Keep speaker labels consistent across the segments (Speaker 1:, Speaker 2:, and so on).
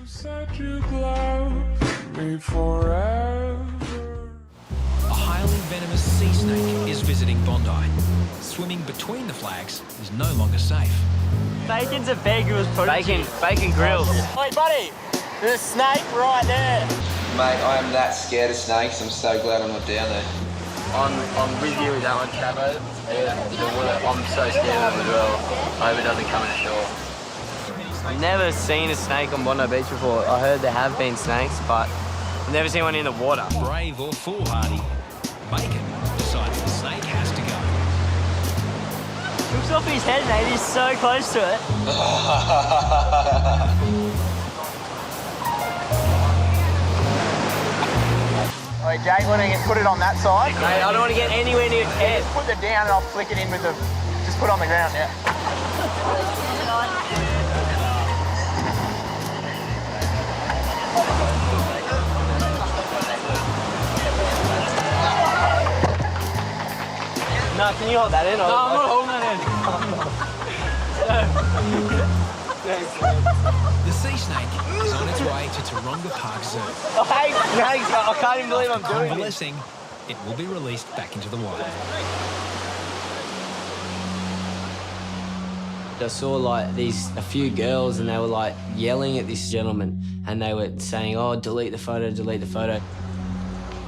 Speaker 1: said you'd love me forever.
Speaker 2: A highly venomous sea snake is visiting Bondi. Swimming between the flags is no longer safe.
Speaker 3: Bacon's a bag who was bacon grills. Hey buddy, there's a snake right there.
Speaker 4: Mate, I am that scared of snakes. I'm so glad I'm not down there.
Speaker 5: I'm with you with that one, Chavo. I'm so scared of it as well. I hope it doesn't come ashore.
Speaker 3: I've never seen a snake on Bondi Beach before. I heard there have been snakes, but I've never seen one in the water.
Speaker 2: Brave or foolhardy, Bacon decides the snake has to go.
Speaker 3: Looks off his head, mate. He's so close to it.
Speaker 6: Alright, Jake, why don't you put it on that side?
Speaker 3: Mate, I don't want to get anywhere near its head.
Speaker 6: Just put it down and I'll flick it in with the... Just put it on the ground, yeah.
Speaker 3: No, can you hold that in?
Speaker 6: No, I'm not holding that in.
Speaker 2: The sea snake is on its way to Taronga Park Zoo.
Speaker 3: I hate snakes. I can't even believe I'm doing this.
Speaker 2: Convalescing, it will be released back into the wild.
Speaker 3: I saw like a few girls and they were like yelling at this gentleman and they were saying, oh, delete the photo, delete the photo.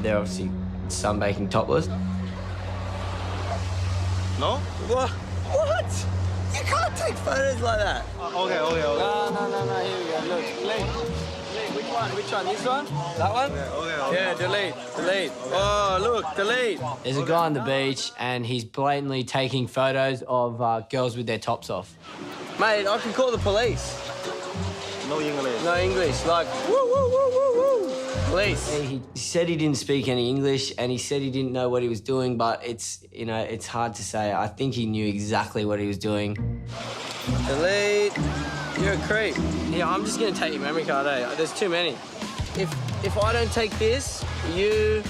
Speaker 3: They're obviously sunbaking topless.
Speaker 5: No?
Speaker 3: What? You can't take photos like that.
Speaker 5: Okay.
Speaker 3: No, here we go. Look, delete. Which one? This one? That one? Yeah, delete. Oh, look, delete. There's a guy on the beach and he's blatantly taking photos of girls with their tops off. Mate, I can call the police.
Speaker 5: No English.
Speaker 3: No English, like, woo, woo, woo, woo, woo. Police. He said he didn't speak any English and he said he didn't know what he was doing, but it's hard to say. I think he knew exactly what he was doing. Delete. You're a creep. Yeah, I'm just gonna take your memory card, eh? There's too many. If I don't take this, you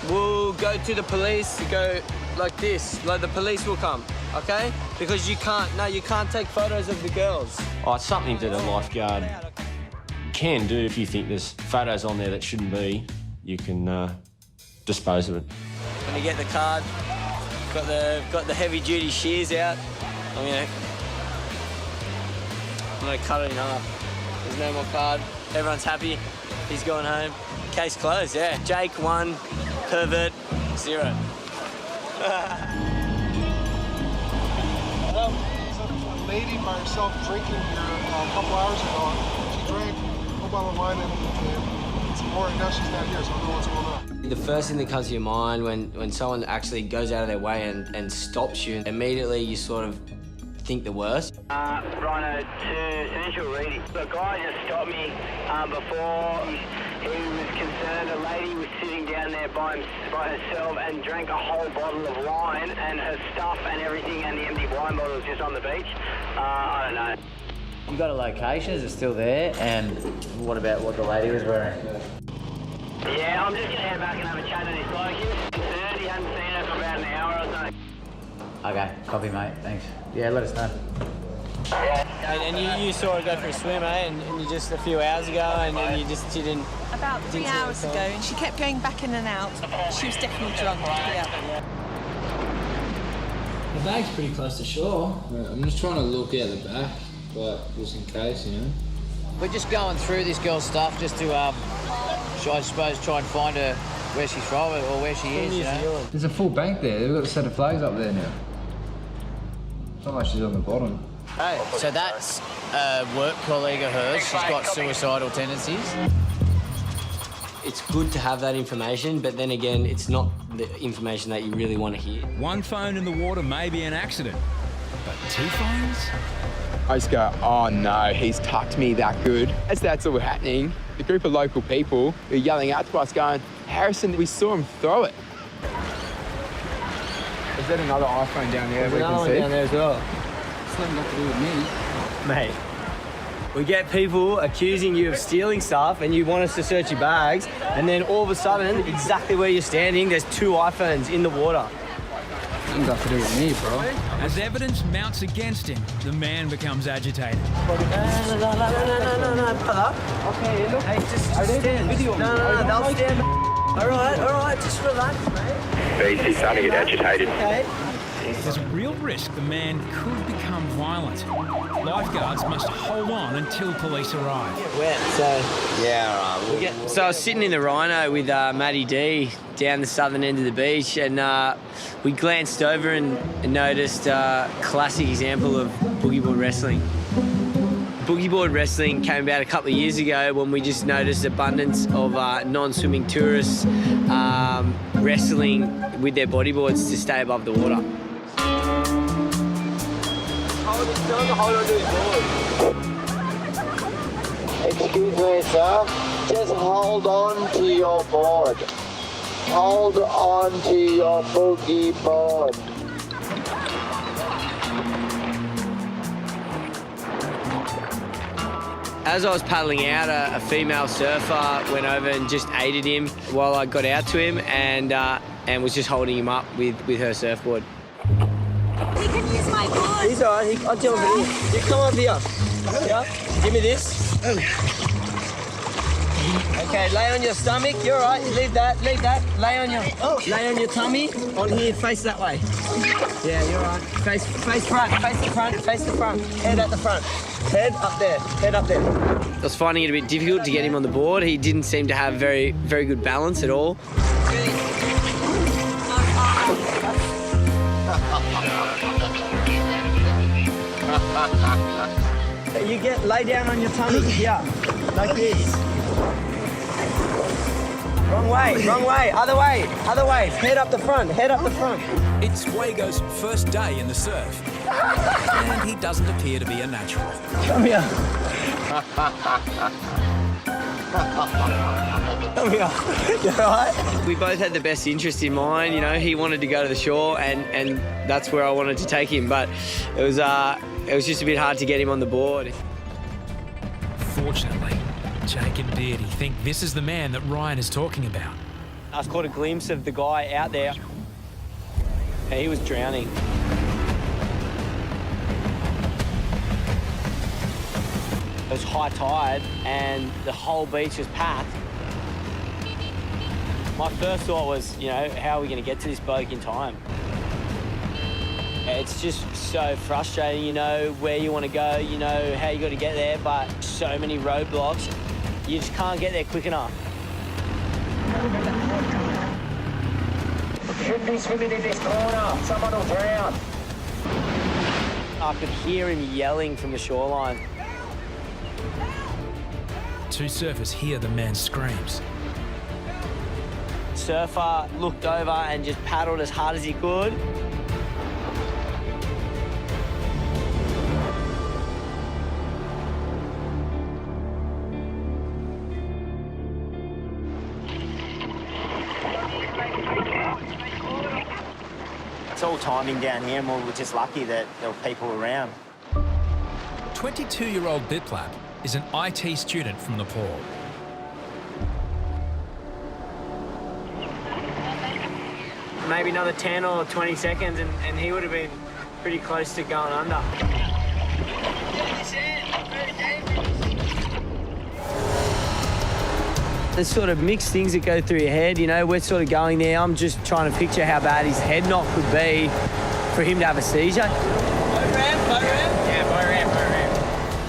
Speaker 3: will go to the police, go like this, like the police will come, okay? Because you can't take photos of the girls.
Speaker 7: Oh, it's something that a lifeguard can do. If you think there's photos on there that shouldn't be, you can dispose of it.
Speaker 3: When you get the card, got the heavy-duty shears out. I'm gonna cut it in half. There's no more card. Everyone's happy. He's going home. Case closed, yeah. Jake 1, pervert 0.
Speaker 8: Lady by herself drinking here a couple hours ago. She drank a whole bottle of wine and some more, and now she's not here, so I don't know what's going on.
Speaker 3: The first thing that comes to your mind when someone actually goes out of their way and stops you, immediately you sort of think the worst.
Speaker 9: Rhino to Central Reading. The guy just stopped me before. He was concerned a lady was sitting down there by herself and drank a whole bottle of wine and her stuff and everything and the empty wine bottle was just on the beach. I don't know.
Speaker 5: You got a location? Is it still there? And what about what the lady was wearing?
Speaker 9: Yeah, I'm just going to head back and have a chat to this bloke. He was concerned. He hadn't seen her for about an hour or so.
Speaker 5: Okay, copy, mate. Thanks. Yeah, let us know.
Speaker 3: And you saw her go for a swim, eh? And you just a few hours ago, and you didn't...
Speaker 10: About 3 hours ago, and she kept going back in and out. She was definitely drunk, yeah.
Speaker 11: The bag's pretty close to shore. I'm just trying to look out the back, but just in case, you know.
Speaker 5: We're just going through this girl's stuff just to, I suppose, try and find her where she's from or where she is, you know.
Speaker 11: There's a full bank there. They've got a set of flags up there now. It's not like she's on the bottom.
Speaker 5: Hey, so that's a work colleague of hers. She's got suicidal tendencies.
Speaker 3: It's good to have that information, but then again, it's not the information that you really want to hear.
Speaker 2: One phone in the water may be an accident, but 2 phones?
Speaker 4: I just go, oh no, he's tucked me that good. As that's all happening, the group of local people are yelling out to us going, Harrison, we saw him throw it. Is there another iPhone down there we can see?
Speaker 3: There's another one down there as well.
Speaker 11: It's nothing to do with me.
Speaker 3: Mate, we get people accusing you of stealing stuff and you want us to search your bags, and then all of a sudden, exactly where you're standing, there's 2 iPhones in the water.
Speaker 11: Nothing got to do with me, bro.
Speaker 2: As evidence mounts against him, the man becomes agitated.
Speaker 3: No, brother. Okay, look. Hey, just stand. Video. No, they'll stand. All right, just relax, mate.
Speaker 9: He's starting to get agitated.
Speaker 3: Okay.
Speaker 2: There's a real risk the man could become violent. Lifeguards must hold on until police arrive.
Speaker 3: So I was sitting in the Rhino with Matty D down the southern end of the beach, and we glanced over and noticed a classic example of boogie board wrestling. Boogie board wrestling came about a couple of years ago when we just noticed abundance of non-swimming tourists wrestling with their bodyboards to stay above the water. Hold on to his board.
Speaker 12: Excuse me, sir. Just hold on to your board. Hold on to your boogie board.
Speaker 3: As I was paddling out, a female surfer went over and just aided him while I got out to him and was just holding him up with her surfboard.
Speaker 13: He can use my board.
Speaker 3: He's all right. I'll jump in here. You come up here. Yeah? Give me this. Okay, lay on your stomach. You're all right. Leave that. Lay on your tummy. On here, face that way. Yeah, you're all right. Face front. Face the front. Head at the front. Head up there. I was finding it a bit difficult to get him on the board. He didn't seem to have very good balance at all. You lay down on your tummy. Yeah, like this. Wrong way. Other way. Head up the front.
Speaker 2: It's Wago's first day in the surf, and he doesn't appear to be a natural.
Speaker 3: Come here. You all right? We both had the best interest in mind. You know, he wanted to go to the shore, and that's where I wanted to take him. But it was just a bit hard to get him on the board.
Speaker 2: Fortunately, Jake and Beardy think this is the man that Ryan is talking about.
Speaker 3: I caught a glimpse of the guy out there. And he was drowning. It was high tide and the whole beach was packed. My first thought was, you know, how are we going to get to this bloke in time? It's just so frustrating, you know where you want to go, you know how you got to get there, but so many roadblocks, you just can't get there quick enough.
Speaker 12: Should be swimming in this corner. Someone will drown.
Speaker 3: I could hear him yelling from the shoreline.
Speaker 2: Two surfers hear the man's screams.
Speaker 3: Surfer looked over and just paddled as hard as he could.
Speaker 14: It's all timing down here, and we're just lucky that there were people around.
Speaker 2: 22-year-old Biplap is an IT student from Nepal.
Speaker 3: Maybe another 10 or 20 seconds and he would have been pretty close to going under. There's sort of mixed things that go through your head, you know, we're sort of going there. I'm just trying to picture how bad his head knock could be for him to have a seizure. Boat ramp?
Speaker 2: Yeah, boat ramp.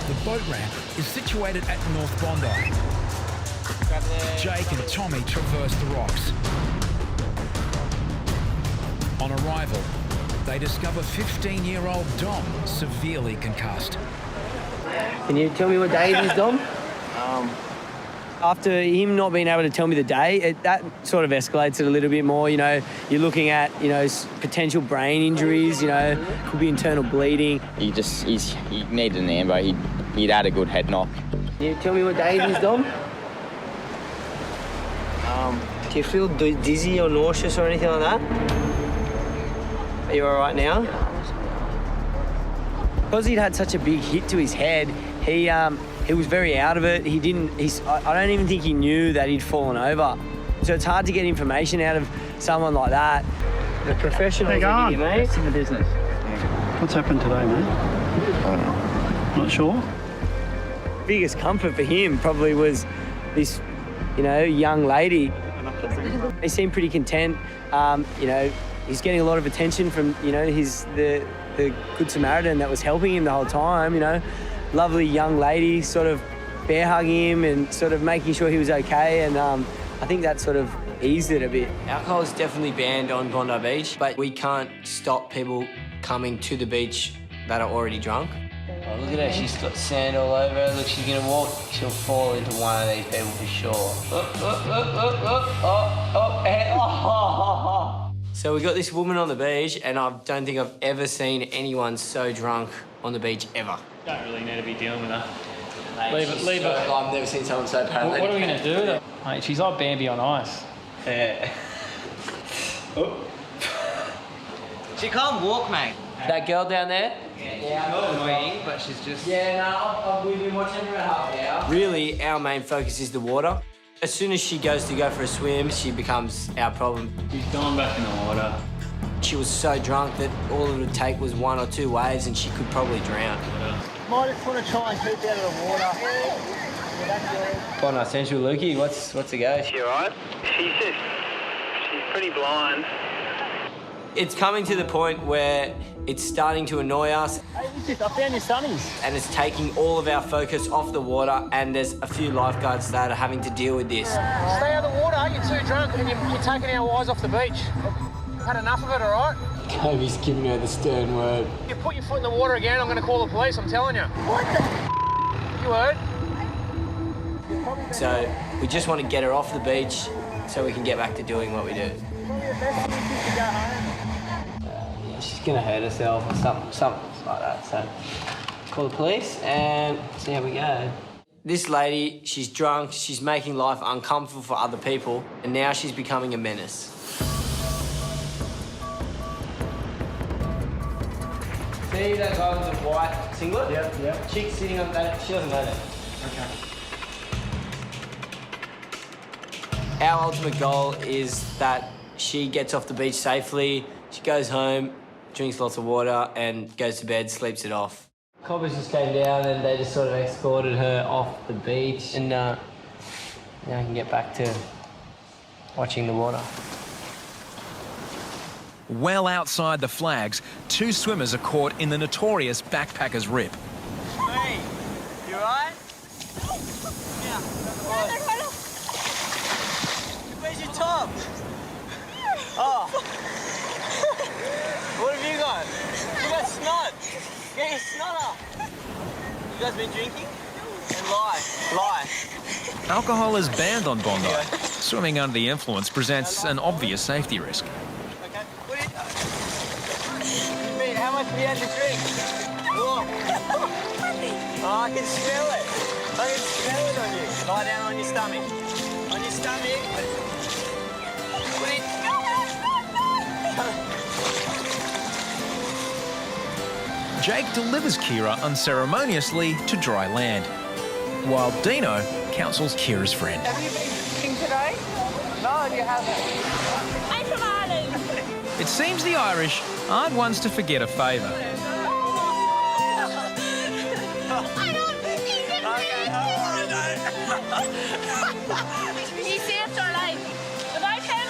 Speaker 2: The boat ramp is situated at North Bondi. Jake and Tommy traverse the rocks. On arrival, they discover 15-year-old Dom severely concussed.
Speaker 3: Can you tell me what day it is, Dom? After him not being able to tell me the day, that sort of escalates it a little bit more. You know, you're looking at, you know, potential brain injuries, you know, could be internal bleeding.
Speaker 15: He needed an ambo. He'd had a good head knock.
Speaker 3: Can you tell me what day it is, Dom? Do you feel dizzy or nauseous or anything like that? Are you all right now? Because he'd had such a big hit to his head, he was very out of it. I don't even think he knew that he'd fallen over. So it's hard to get information out of someone like that. The professionals are here, mate. It's in the business.
Speaker 16: What's happened today, mate?
Speaker 3: I don't know.
Speaker 16: Not sure?
Speaker 3: Biggest comfort for him probably was this, young lady. He seemed pretty content. He's getting a lot of attention from, the Good Samaritan that was helping him the whole time, Lovely young lady sort of bear hugging him and sort of making sure he was okay. And I think that sort of eased it a bit. Alcohol is definitely banned on Bondi Beach, but we can't stop people coming to the beach that are already drunk. Oh, look at her, she's got sand all over her. Look, she's gonna walk, she'll fall into one of these people for sure. So we got this woman on the beach, and I don't think I've ever seen anyone so drunk on the beach ever.
Speaker 17: Don't really need to be dealing with her.
Speaker 3: Mate, leave it. I've never seen someone so paralytic.
Speaker 17: What are we going to do with her? Mate, she's like Bambi on ice.
Speaker 3: Yeah.
Speaker 5: She can't walk, mate.
Speaker 3: That girl down there?
Speaker 5: Yeah, I'm not annoying, but she's just...
Speaker 3: We've been watching her about half an hour. Really, our main focus is the water. As soon as she goes to go for a swim, she becomes our problem.
Speaker 17: She's gone back in the water.
Speaker 3: She was so drunk that all it would take was 1 or 2 waves and she could probably drown.
Speaker 6: Might just want to try and keep out of the water.
Speaker 3: Bondi Central, Lukey, what's the go?
Speaker 9: She alright? She's pretty blind.
Speaker 3: It's coming to the point where it's starting to annoy us.
Speaker 6: Hey, I found your sunnies.
Speaker 3: And it's taking all of our focus off the water, and there's a few lifeguards that are having to deal with this.
Speaker 6: Stay out of the water, you're too drunk and you're taking our eyes off the beach. Had enough of it, all right?
Speaker 3: Kobe's giving her the stern word.
Speaker 6: You put your foot in the water again, I'm going to call the police, I'm telling you. What the You heard?
Speaker 3: So we just want to get her off the beach so we can get back to doing what we do. Yeah, she's going to hurt herself or something like that. So call the police and see how we go. This lady, she's drunk, she's making life uncomfortable for other people, and now she's becoming a menace. See that guy with the white singlet? Yeah. Chick sitting on that, she doesn't know that. Okay. Our ultimate goal is that she gets off the beach safely, she goes home, drinks lots of water, and goes to bed, sleeps it off. Coppers just came down and they just sort of escorted her off the beach, and now I can get back to watching the water.
Speaker 2: Well outside the flags, 2 swimmers are caught in the notorious backpackers' rip.
Speaker 5: Hey, you alright? Yeah. Where's your top? Oh. What have you got? You got snot. Get your snot up. You guys been drinking? And lie.
Speaker 2: Alcohol is banned on Bondi. Swimming under the influence presents an obvious safety risk.
Speaker 5: How much have you had to drink? Look. Oh, I can smell it. I can smell it on you. Lie down on your stomach. On your stomach. Put it.
Speaker 2: Jake delivers Kira unceremoniously to dry land, while Dino counsels Kira's friend.
Speaker 10: Have you been drinking today?
Speaker 6: No, you haven't.
Speaker 10: I'm from Ireland.
Speaker 2: It seems the Irish aren't ones to forget a favour.
Speaker 10: He saved our life. Without him,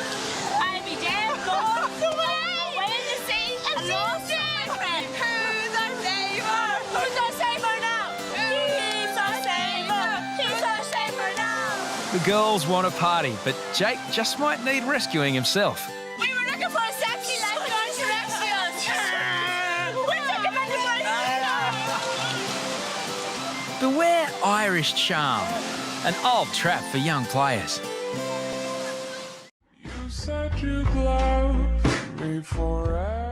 Speaker 10: I'd be dead, gone, away in the sea, and lost my friend. Who's our savior? Who's our savior now? He's our savior. He's our savior now.
Speaker 2: The girls want a party, but Jake just might need rescuing himself.
Speaker 10: We were looking for a safety lifeguard to rescue us. We're looking for the
Speaker 2: Beware Irish charm, an old trap for young players.
Speaker 1: You said you'd love me forever.